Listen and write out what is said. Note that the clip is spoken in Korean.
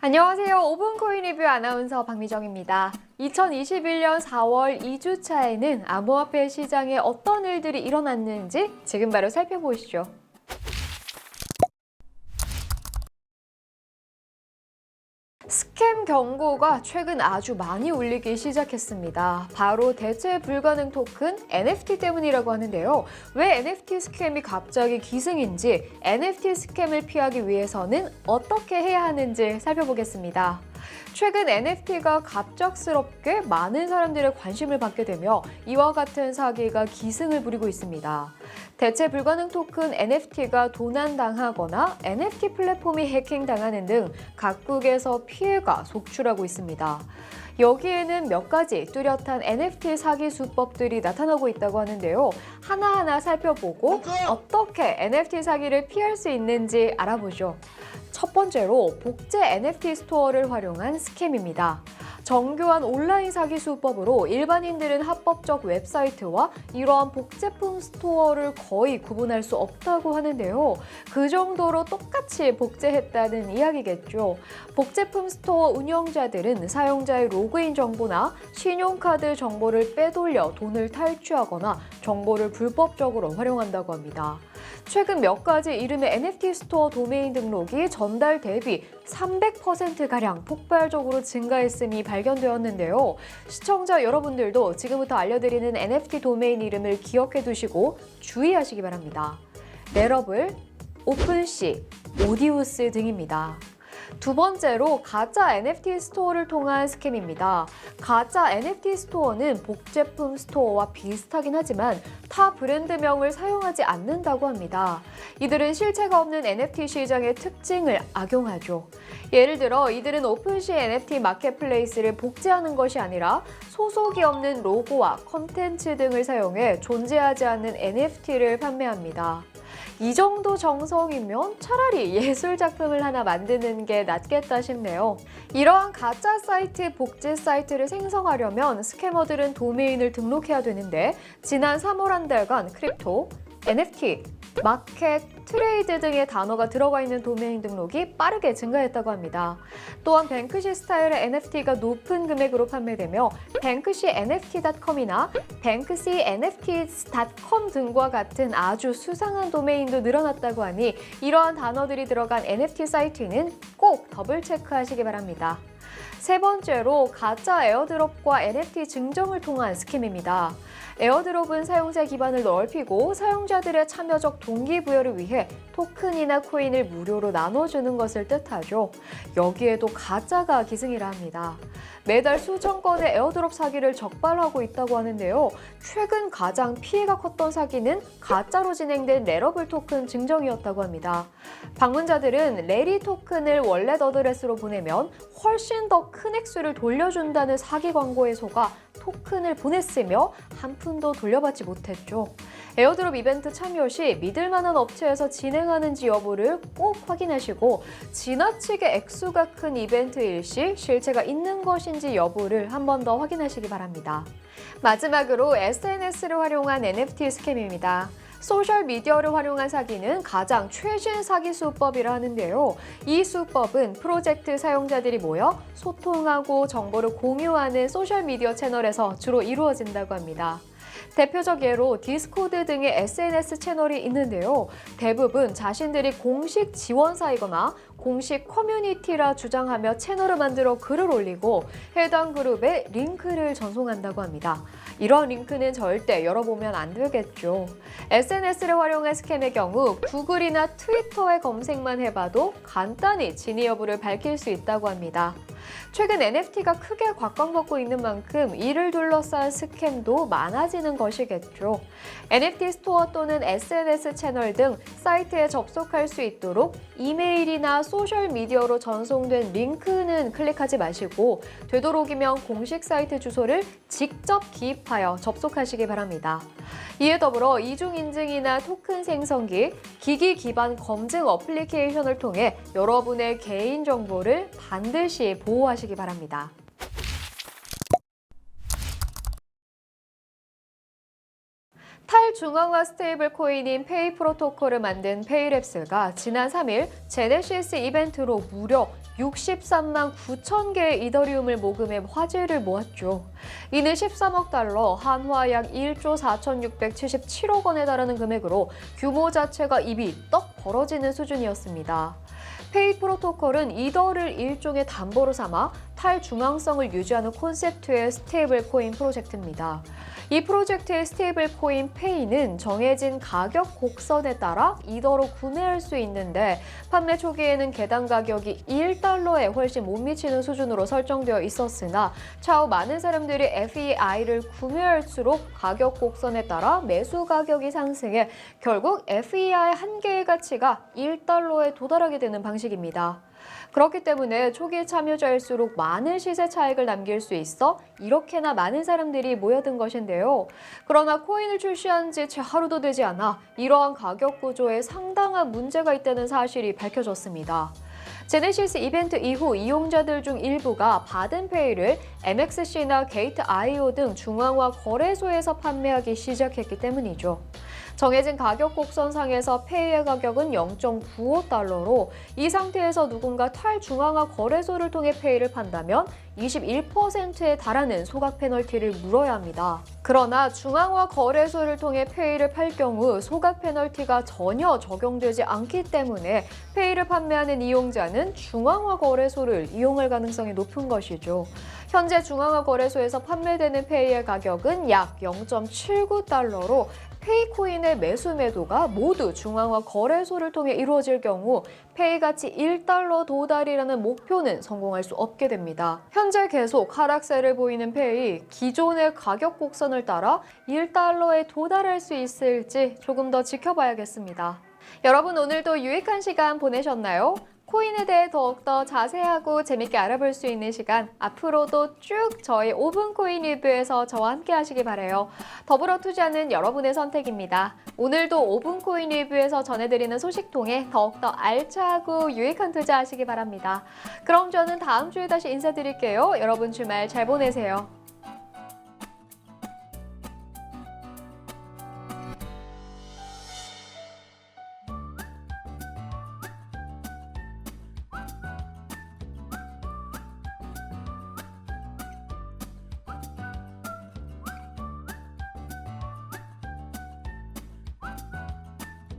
안녕하세요. 5분 코인 리뷰 아나운서 박미정입니다. 2021년 4월 2주차에는 암호화폐 시장에 어떤 일들이 일어났는지 지금 바로 살펴보시죠. 스캠 경고가 최근 아주 많이 울리기 시작했습니다. 바로 대체 불가능 토큰 NFT 때문이라고 하는데요. 왜 NFT 스캠이 갑자기 기승인지, NFT 스캠을 피하기 위해서는 어떻게 해야 하는지 살펴보겠습니다. 최근 NFT가 갑작스럽게 많은 사람들의 관심을 받게 되며 이와 같은 사기가 기승을 부리고 있습니다. 대체 불가능 토큰 NFT가 도난당하거나 NFT 플랫폼이 해킹당하는 등 각국에서 피해가 속출하고 있습니다. 여기에는 몇 가지 뚜렷한 NFT 사기 수법들이 나타나고 있다고 하는데요. 하나하나 살펴보고 어떻게 NFT 사기를 피할 수 있는지 알아보죠. 첫 번째로 복제 NFT 스토어를 활용한 스캠입니다. 정교한 온라인 사기 수법으로 일반인들은 합법적 웹사이트와 이러한 복제품 스토어를 거의 구분할 수 없다고 하는데요. 그 정도로 똑같이 복제했다는 이야기겠죠. 복제품 스토어 운영자들은 사용자의 로그인 정보나 신용카드 정보를 빼돌려 돈을 탈취하거나 정보를 불법적으로 활용한다고 합니다. 최근 몇 가지 이름의 NFT 스토어 도메인 등록이 전달 대비 300%가량 폭발적으로 증가했음이 발견되었는데요. 시청자 여러분들도 지금부터 알려드리는 NFT 도메인 이름을 기억해 두시고 주의하시기 바랍니다. 넷러블, 오픈시, 오디우스 등입니다. 두 번째로 가짜 NFT 스토어를 통한 스캠입니다. 가짜 NFT 스토어는 복제품 스토어와 비슷하긴 하지만 타 브랜드명을 사용하지 않는다고 합니다. 이들은 실체가 없는 NFT 시장의 특징을 악용하죠. 예를 들어 이들은 오픈시 NFT 마켓플레이스를 복제하는 것이 아니라 소속이 없는 로고와 컨텐츠 등을 사용해 존재하지 않는 NFT를 판매합니다. 이 정도 정성이면 차라리 예술 작품을 하나 만드는 게 낫겠다 싶네요. 이러한 가짜 사이트, 복제 사이트를 생성하려면 스캐머들은 도메인을 등록해야 되는데 지난 3월 한 달간 크립토, NFT, 마켓, 트레이드 등의 단어가 들어가 있는 도메인 등록이 빠르게 증가했다고 합니다. 또한 뱅크시 스타일의 NFT가 높은 금액으로 판매되며 뱅크시 NFT.com이나 뱅크시 NFT.com 등과 같은 아주 수상한 도메인도 늘어났다고 하니 이러한 단어들이 들어간 NFT 사이트는 꼭 더블 체크하시기 바랍니다. 세 번째로 가짜 에어드롭과 NFT 증정을 통한 스캠입니다. 에어드롭은 사용자 기반을 넓히고 사용자들의 참여적 동기부여를 위해 토큰이나 코인을 무료로 나눠주는 것을 뜻하죠. 여기에도 가짜가 기승이라 합니다. 매달 수천 건의 에어드롭 사기를 적발하고 있다고 하는데요. 최근 가장 피해가 컸던 사기는 가짜로 진행된 넷러블 토큰 증정이었다고 합니다. 방문자들은 레리 토큰을 월렛 어드레스로 보내면 훨씬 더 큰 액수를 돌려준다는 사기 광고에 속아 토큰을 보냈으며 한 푼도 돌려받지 못했죠. 에어드롭 이벤트 참여 시 믿을 만한 업체에서 진행하는지 여부를 꼭 확인하시고 지나치게 액수가 큰 이벤트일 시 실체가 있는 것인지 여부를 한 번 더 확인하시기 바랍니다. 마지막으로 SNS를 활용한 NFT 스캠입니다. 소셜미디어를 활용한 사기는 가장 최신 사기 수법이라 하는데요. 이 수법은 프로젝트 사용자들이 모여 소통하고 정보를 공유하는 소셜미디어 채널에서 주로 이루어진다고 합니다. 대표적 예로 디스코드 등의 SNS 채널이 있는데요. 대부분 자신들이 공식 지원사이거나 공식 커뮤니티라 주장하며 채널을 만들어 글을 올리고 해당 그룹에 링크를 전송한다고 합니다. 이런 링크는 절대 열어보면 안 되겠죠. SNS를 활용한 스캠의 경우 구글이나 트위터에 검색만 해봐도 간단히 진위 여부를 밝힐 수 있다고 합니다. 최근 NFT가 크게 곽광받고 있는 만큼 이를 둘러싼 스캠도 많아지는 것이겠죠. NFT 스토어 또는 SNS 채널 등 사이트에 접속할 수 있도록 이메일이나 소셜미디어로 전송된 링크는 클릭하지 마시고 되도록이면 공식 사이트 주소를 직접 기입하여 접속하시기 바랍니다. 이에 더불어 이중인증이나 토큰 생성기, 기기 기반 검증 어플리케이션을 통해 여러분의 개인정보를 반드시 보호하시기 바랍니다. 탈중앙화 스테이블 코인인 페이 프로토콜을 만든 페이랩스가 지난 3일 제네시스 이벤트로 무려 63만 9천 개의 이더리움을 모금해 화제를 모았죠. 이는 13억 달러, 한화 약 1조 4,677억 원에 달하는 금액으로 규모 자체가 입이 떡 벌어지는 수준이었습니다. 페이 프로토콜은 이더를 일종의 담보로 삼아 탈중앙성을 유지하는 콘셉트의 스테이블 코인 프로젝트입니다. 이 프로젝트의 스테이블 코인 페이는 정해진 가격 곡선에 따라 이더로 구매할 수 있는데 판매 초기에는 개당 가격이 1달러에 훨씬 못 미치는 수준으로 설정되어 있었으나 차후 많은 사람들이 FEI를 구매할수록 가격 곡선에 따라 매수 가격이 상승해 결국 FEI 한 개의 가치가 1달러에 도달하게 되는 방식입니다. 그렇기 때문에 초기 참여자일수록 많은 시세 차익을 남길 수 있어 이렇게나 많은 사람들이 모여든 것인데요. 그러나 코인을 출시한 지 채 하루도 되지 않아 이러한 가격 구조에 상당한 문제가 있다는 사실이 밝혀졌습니다. 제네시스 이벤트 이후 이용자들 중 일부가 받은 페이를 MXC나 게이트.io 등 중앙화 거래소에서 판매하기 시작했기 때문이죠. 정해진 가격 곡선상에서 페이의 가격은 0.95달러로 이 상태에서 누군가 탈중앙화 거래소를 통해 페이를 판다면 21%에 달하는 소각 페널티를 물어야 합니다. 그러나 중앙화 거래소를 통해 페이를 팔 경우 소각 페널티가 전혀 적용되지 않기 때문에 페이를 판매하는 이용자는 중앙화 거래소를 이용할 가능성이 높은 것이죠. 현재 중앙화 거래소에서 판매되는 페이의 가격은 약 0.79달러로 페이코인의 매수 매도가 모두 중앙화 거래소를 통해 이루어질 경우 페이 가치 1달러 도달이라는 목표는 성공할 수 없게 됩니다. 현재 계속 하락세를 보이는 페이, 기존의 가격 곡선을 따라 1달러에 도달할 수 있을지 조금 더 지켜봐야겠습니다. 여러분 오늘도 유익한 시간 보내셨나요? 코인에 대해 더욱더 자세하고 재밌게 알아볼 수 있는 시간 앞으로도 쭉 저희 5분 코인 리뷰에서 저와 함께 하시기 바라요. 더불어 투자는 여러분의 선택입니다. 오늘도 5분 코인 리뷰에서 전해드리는 소식 통해 더욱더 알차고 유익한 투자하시기 바랍니다. 그럼 저는 다음 주에 다시 인사드릴게요. 여러분 주말 잘 보내세요.